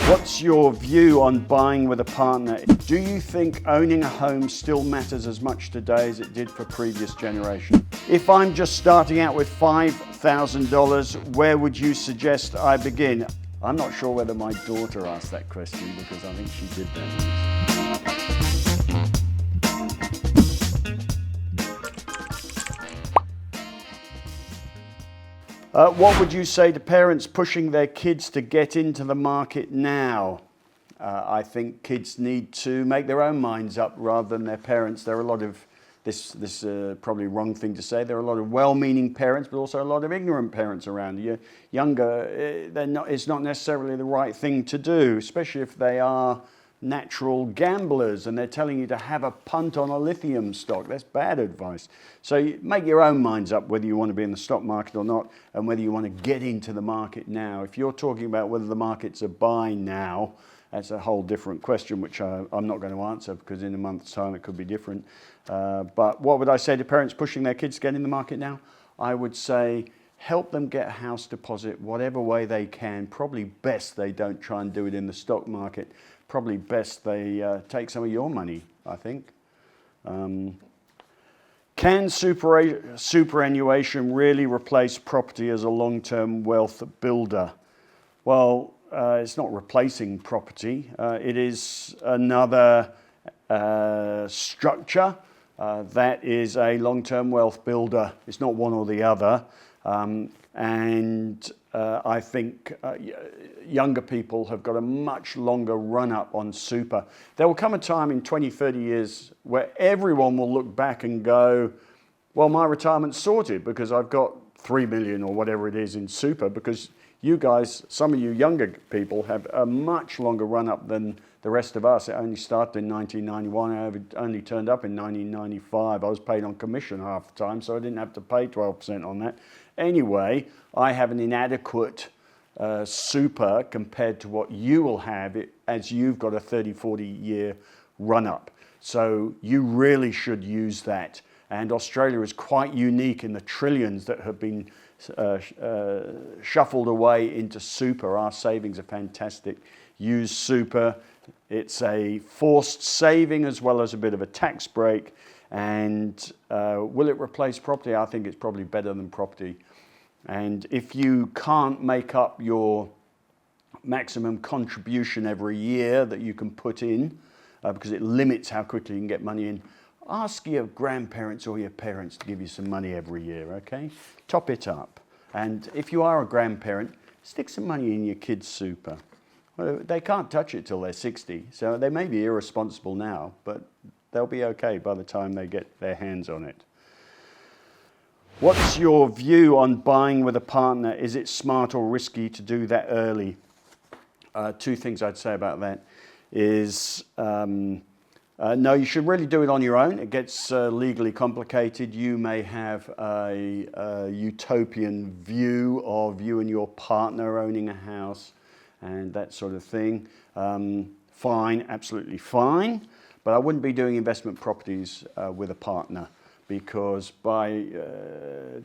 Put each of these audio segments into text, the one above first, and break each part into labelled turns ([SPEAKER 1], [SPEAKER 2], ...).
[SPEAKER 1] What's your view on buying with a partner? Do you think owning a home still matters as much today as it did for previous generations? If I'm just starting out with $5,000, where would you suggest I begin? I'm not sure whether my daughter asked that question because I think she did that. What would you say to parents pushing their kids to get into the market now? I think kids need to make their own minds up rather than their parents. There are a lot of, this probably wrong thing to say, there are a lot of well-meaning parents, but also a lot of ignorant parents around. You're younger, it's not necessarily the right thing to do, especially if they are natural gamblers and they're telling you to have a punt on a lithium stock. That's bad advice. So you make your own minds up whether you want to be in the stock market or not and whether you want to get into the market now. If you're talking about whether the market's a buy now, that's a whole different question, which I'm not going to answer because in a month's time it could be different. But what would I say to parents pushing their kids to get in the market now? I would say help them get a house deposit whatever way they can. Probably best they don't try and do it in the stock market. Probably best they take some of your money, I think. Can superannuation really replace property as a long-term wealth builder? Well, it's not replacing property. It is another structure that is a long-term wealth builder. It's not one or the other. I think younger people have got a much longer run-up on super. There will come a time in 20, 30 years where everyone will look back and go, well, my retirement's sorted because I've got 3 million or whatever it is in super, because you guys, some of you younger people, have a much longer run-up than the rest of us. It only started in 1991. I only turned up in 1995. I was paid on commission half the time, so I didn't have to pay 12% on that. Anyway, I have an inadequate super compared to what you will have as you've got a 30, 40 year run-up. So you really should use that. And Australia is quite unique in the trillions that have been shuffled away into super. Our savings are fantastic. Use super. It's a forced saving as well as a bit of a tax break. And will it replace property? I think it's probably better than property. And if you can't make up your maximum contribution every year that you can put in, because it limits how quickly you can get money in, ask your grandparents or your parents to give you some money every year, okay? Top it up. And if you are a grandparent, stick some money in your kids' super. They can't touch it till they're 60, so they may be irresponsible now, but they'll be okay by the time they get their hands on it. What's your view on buying with a partner? Is it smart or risky to do that early? Two things I'd say about that is, no, you should really do it on your own. It gets legally complicated. You may have a utopian view of you and your partner owning a house and that sort of thing. Fine, absolutely fine. But I wouldn't be doing investment properties with a partner because by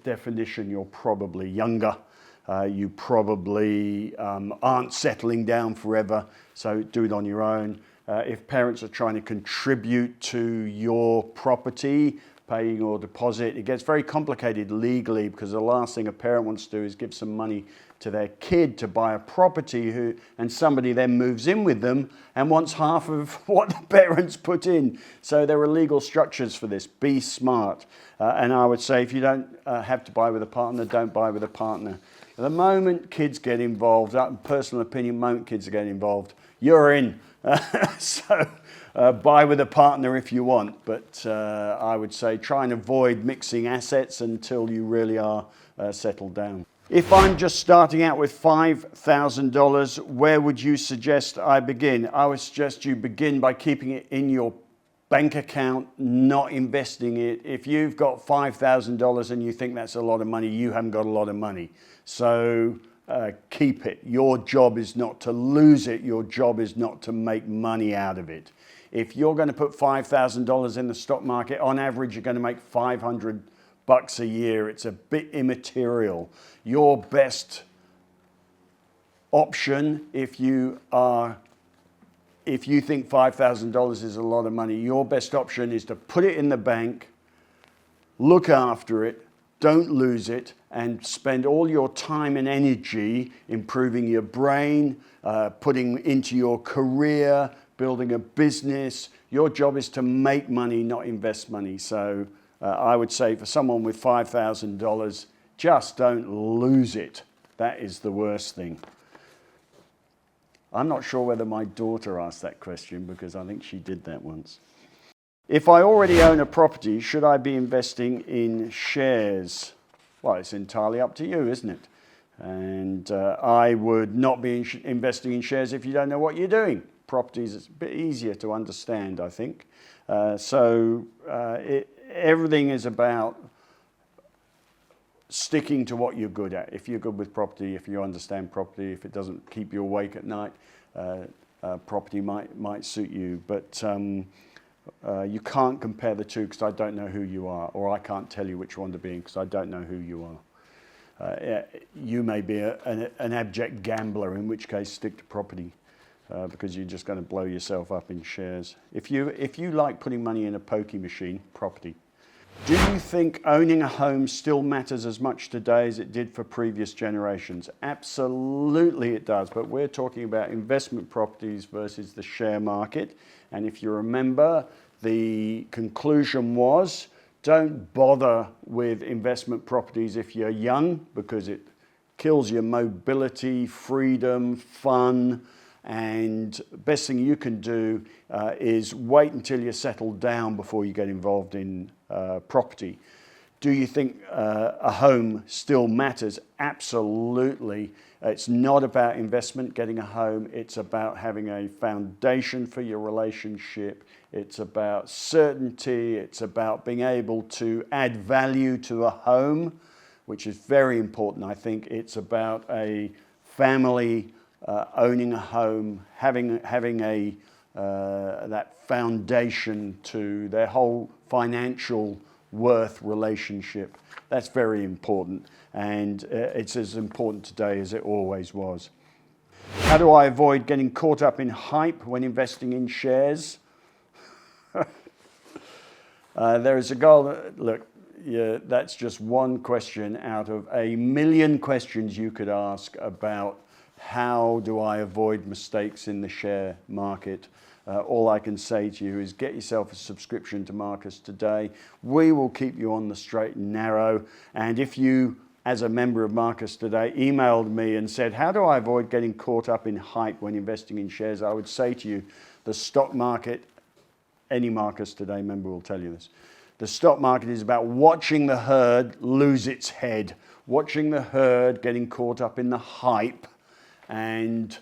[SPEAKER 1] definition, you're probably younger. You probably aren't settling down forever, so do it on your own. If parents are trying to contribute to your property, paying your deposit, it gets very complicated legally because the last thing a parent wants to do is give some money to their kid to buy a property and somebody then moves in with them and wants half of what the parents put in. So there are legal structures for this. Be smart. And I would say if you don't have to buy with a partner, don't buy with a partner. The moment kids get involved, personal opinion, the moment kids get involved, you're in. So buy with a partner if you want, but I would say try and avoid mixing assets until you really are settled down. If I'm just starting out with $5,000, where would you suggest I begin? I would suggest you begin by keeping it in your bank account, not investing it. If you've got $5,000 and you think that's a lot of money, you haven't got a lot of money. So keep it. Your job is not to lose it. Your job is not to make money out of it. If you're going to put $5,000 in the stock market, on average, you're going to make $500 a year. It's a bit immaterial. Your best option if you think $5,000 is a lot of money. Your best option is to put it in the bank, look after it, don't lose it, and spend all your time and energy improving your brain, putting into your career, building a business. Your job is to make money, not invest money. So I would say for someone with $5,000, just don't lose it. That is the worst thing. I'm not sure whether my daughter asked that question because I think she did that once. If I already own a property, should I be investing in shares? Well, it's entirely up to you, isn't it? And I would not be investing in shares if you don't know what you're doing. Properties is a bit easier to understand, I think. Everything is about sticking to what you're good at. If you're good with property, if you understand property, if it doesn't keep you awake at night, property might suit you. But you can't compare the two because I don't know who you are, or I can't tell you which one to be in because I don't know who you are. You may be an abject gambler, in which case stick to property because you're just going to blow yourself up in shares. If you like putting money in a pokie machine, property. Do you think owning a home still matters as much today as it did for previous generations? Absolutely it does, but we're talking about investment properties versus the share market. And if you remember, the conclusion was don't bother with investment properties if you're young because it kills your mobility, freedom, fun. And the best thing you can do is wait until you're settled down before you get involved in property. Do you think a home still matters? Absolutely. It's not about investment, getting a home. It's about having a foundation for your relationship. It's about certainty. It's about being able to add value to a home, which is very important, I think. It's about a family owning a home, having that foundation to their whole financial worth relationship. That's very important, and it's as important today as it always was. How do I avoid getting caught up in hype when investing in shares? There is a goal. Look, that's just one question out of a million questions you could ask about how do I avoid mistakes in the share market. All I can say to you is get yourself a subscription to Marcus today. We will keep you on the straight and narrow. And if you, as a member of Marcus today, emailed me and said, how do I avoid getting caught up in hype when investing in shares? I would say to you, the stock market, any Marcus Today member will tell you this. The stock market is about watching the herd lose its head, watching the herd getting caught up in the hype and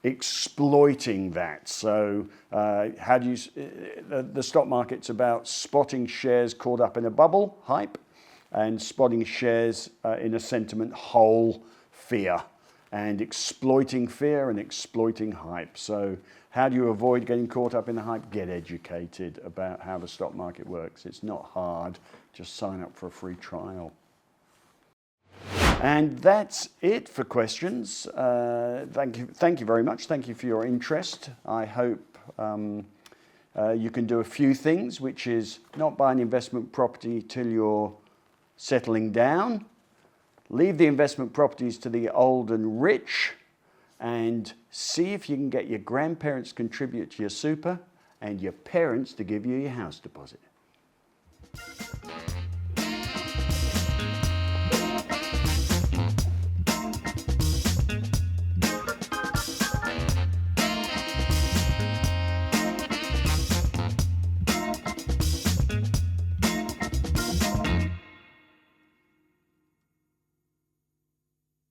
[SPEAKER 1] exploiting that. So the stock market's about spotting shares caught up in a bubble, hype, and spotting shares in a sentiment hole, fear, and exploiting fear and exploiting hype. So how do you avoid getting caught up in the hype? Get educated about how the stock market works. It's not hard. Just sign up for a free trial. And that's it for questions. Thank you very much. Thank you for your interest. I hope you can do a few things, which is not buy an investment property till you're settling down. Leave the investment properties to the old and rich, and see if you can get your grandparents to contribute to your super and your parents to give you your house deposit.